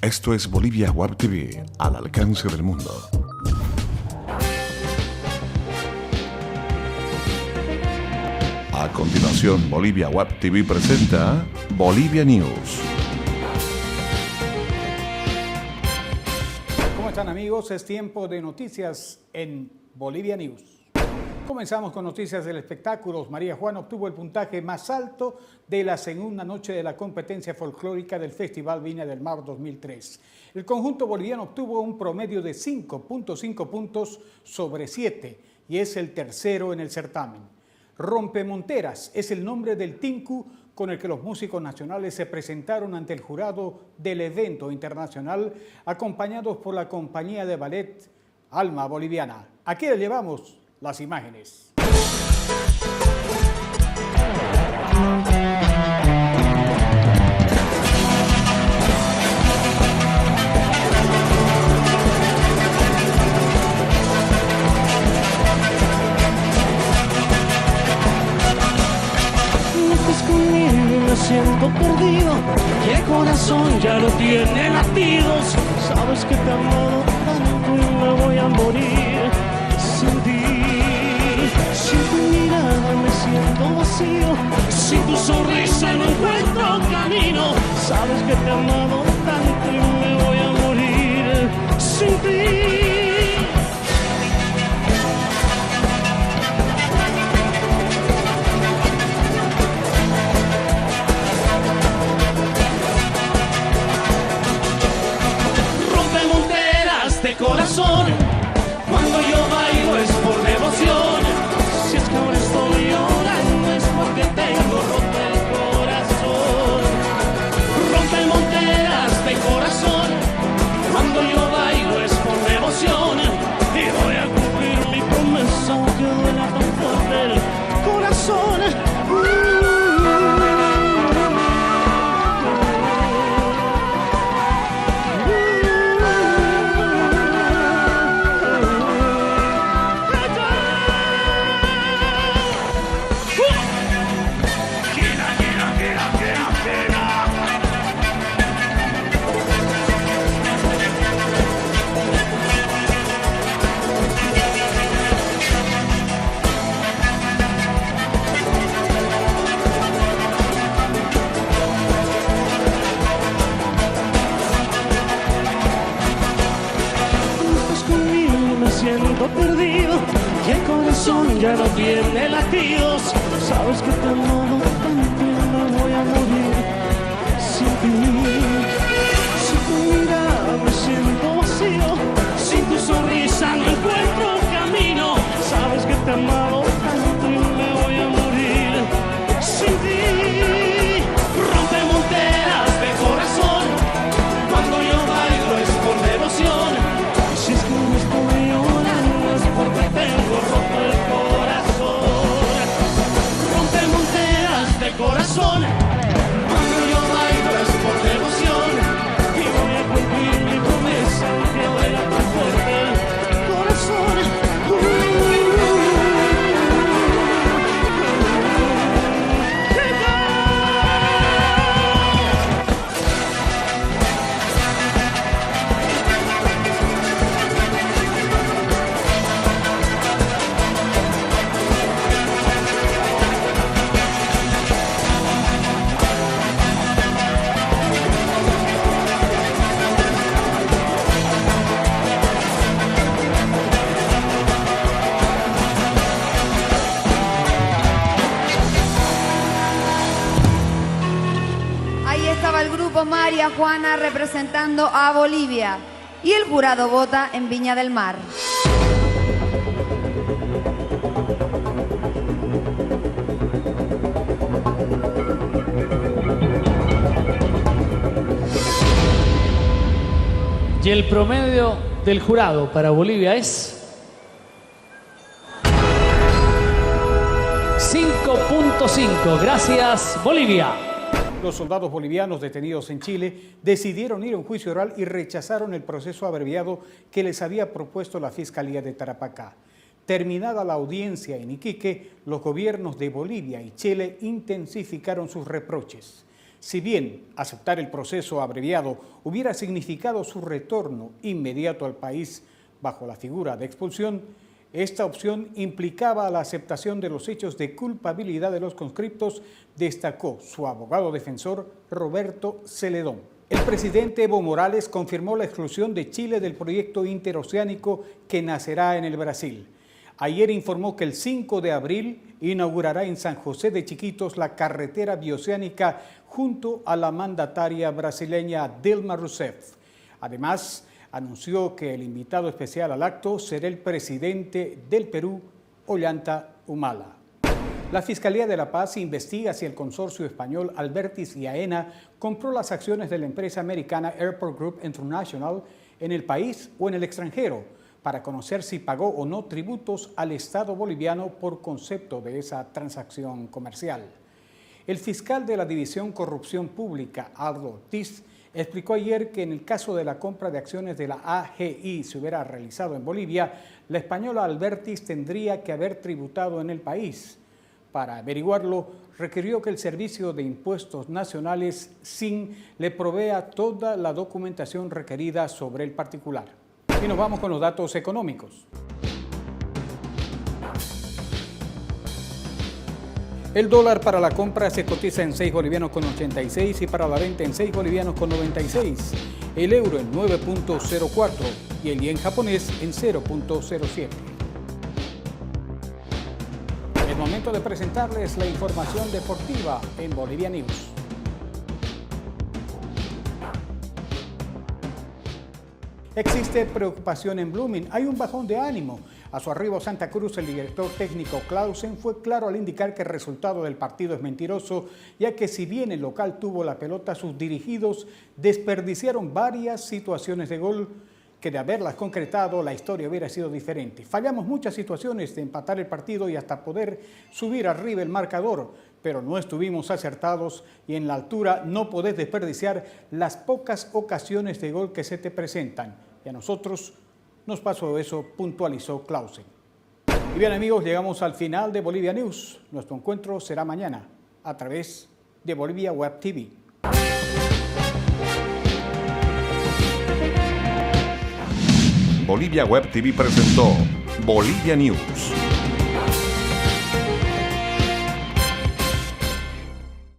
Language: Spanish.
Esto es Bolivia Web TV, al alcance del mundo. A continuación, Bolivia Web TV presenta Bolivia News. ¿Cómo están, amigos? Es tiempo de noticias en Bolivia News. Comenzamos con noticias del espectáculo. María Juana obtuvo el puntaje más alto de la segunda noche de la competencia folclórica del Festival Viña del Mar 2003. El conjunto boliviano obtuvo un promedio de 5.5 puntos sobre 7 y es el tercero en el certamen. Rompemonteras es el nombre del tinku con el que los músicos nacionales se presentaron ante el jurado del evento internacional, acompañados por la compañía de ballet Alma Boliviana. Aquí les llevamos las imágenes. Me siento perdido y el corazón ya no tiene latidos. Sabes que te amo tanto y me voy a morir sin ti. Sin tu mirada me siento vacío, sin tu sonrisa no encuentro camino. Sabes que te he amado tanto y me voy a morir sin ti. Corazón, cuando yo bailo es por devoción. Si es que ahora estoy llorando es porque tengo roto el corazón. Rompe monteras de corazón, cuando yo bailo es por devoción. Y voy a cumplir mi promesa aunque duela tan fuerte el corazón. Perdido y el corazón ya no tiene latidos. Sabes que te amo tanto y me voy a morir sin ti. Sin tu mirada me siento vacío, sin tu sonrisa no encuentro camino. Sabes que te he amado tanto y me voy a morir sin ti. Rompe monteras de corazón, cuando yo bailo es por devoción. Si es que no estoy llorando es porque tengo roto el corazón. Rompe monteras de corazón, cuando yo bailo es por devoción. Y voy a cumplir mi promesa aunque duela tan fuerte el corazón. María Juana representando a Bolivia y el jurado vota en Viña del Mar. Y el promedio del jurado para Bolivia es 5.5. Gracias, Bolivia. Los soldados bolivianos detenidos en Chile decidieron ir a un juicio oral y rechazaron el proceso abreviado que les había propuesto la Fiscalía de Tarapacá. Terminada la audiencia en Iquique, los gobiernos de Bolivia y Chile intensificaron sus reproches. Si bien aceptar el proceso abreviado hubiera significado su retorno inmediato al país bajo la figura de expulsión, esta opción implicaba la aceptación de los hechos de culpabilidad de los conscriptos, destacó su abogado defensor Roberto Celedón. El presidente Evo Morales confirmó la exclusión de Chile del proyecto interoceánico que nacerá en el Brasil. Ayer informó que el 5 de abril inaugurará en San José de Chiquitos la carretera bioceánica junto a la mandataria brasileña Dilma Rousseff. Además, anunció que el invitado especial al acto será el presidente del Perú, Ollanta Humala. La Fiscalía de La Paz investiga si el consorcio español Albertis y AENA compró las acciones de la empresa americana Airport Group International en el país o en el extranjero, para conocer si pagó o no tributos al Estado boliviano por concepto de esa transacción comercial. El fiscal de la División Corrupción Pública, Aldo Ortiz, explicó ayer que en el caso de la compra de acciones de la AGI se hubiera realizado en Bolivia, la española Albertis tendría que haber tributado en el país. Para averiguarlo, requirió que el Servicio de Impuestos Nacionales, SIN, le provea toda la documentación requerida sobre el particular. Y nos vamos con los datos económicos. El dólar para la compra se cotiza en 6 bolivianos con 86 y para la venta en 6 bolivianos con 96. El euro en 9.04 y el yen japonés en 0.07. Es momento de presentarles la información deportiva en Bolivia News. Existe preocupación en Blooming, hay un bajón de ánimo. A su arribo a Santa Cruz, el director técnico Clausen fue claro al indicar que el resultado del partido es mentiroso, ya que si bien el local tuvo la pelota, sus dirigidos desperdiciaron varias situaciones de gol que de haberlas concretado la historia hubiera sido diferente. Fallamos muchas situaciones de empatar el partido y hasta poder subir arriba el marcador, pero no estuvimos acertados y en la altura no podés desperdiciar las pocas ocasiones de gol que se te presentan. Y a nosotros nos pasó eso, puntualizó Clausen. Y bien amigos, llegamos al final de Bolivia News. Nuestro encuentro será mañana a través de Bolivia Web TV. Bolivia Web TV presentó Bolivia News.